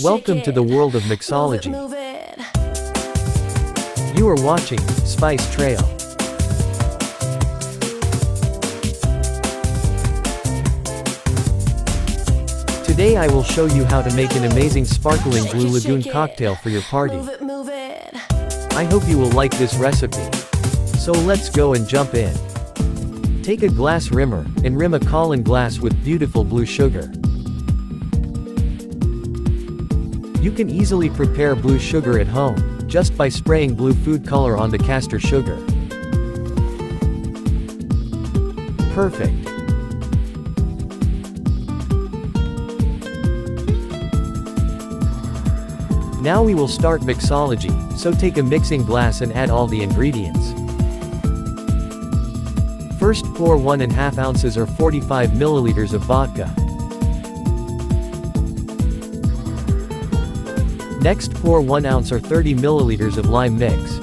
Welcome to the world of mixology. You are watching Spice Trail. Today I will show you how to make an amazing sparkling Blue Lagoon cocktail for your party. I hope you will like this recipe. So let's go and jump in. Take a glass rimmer, and rim a Colin glass with beautiful blue sugar. You can easily prepare blue sugar at home, just by spraying blue food color on the castor sugar. Perfect. Now we will start mixology, so take a mixing glass and add all the ingredients. First pour 1.5 ounces or 45 milliliters of vodka. Next pour 1 ounce or 30 milliliters of lime mix.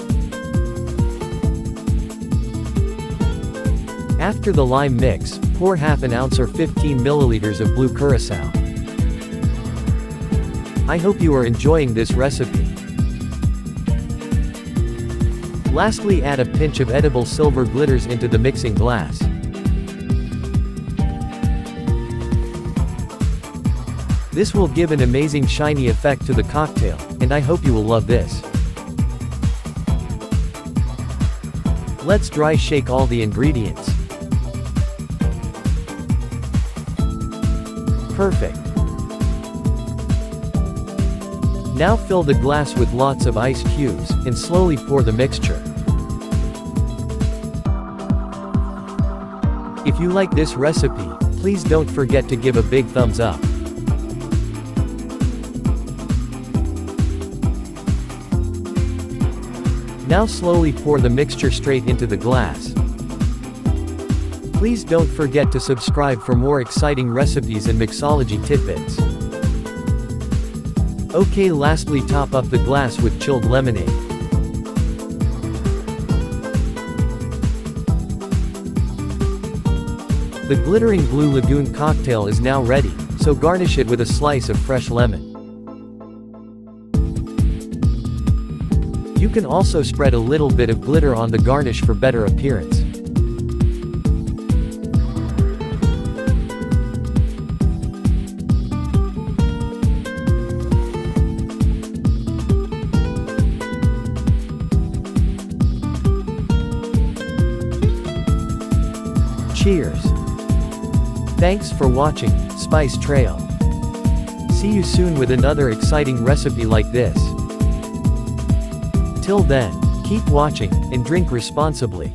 After the lime mix, pour half an ounce or 15 milliliters of blue Curaçao. I hope you are enjoying this recipe. Lastly, add a pinch of edible silver glitters into the mixing glass. This will give an amazing shiny effect to the cocktail, and I hope you will love this. Let's dry shake all the ingredients. Perfect. Now fill the glass with lots of ice cubes, and slowly pour the mixture. If you like this recipe, please don't forget to give a big thumbs up. Now slowly pour the mixture straight into the glass. Please don't forget to subscribe for more exciting recipes and mixology tidbits. Okay, lastly top up the glass with chilled lemonade. The glittering Blue Lagoon cocktail is now ready, so garnish it with a slice of fresh lemon. You can also spread a little bit of glitter on the garnish for better appearance. Cheers! Thanks for watching Spice Trail. See you soon with another exciting recipe like this. Till then, keep watching, and drink responsibly.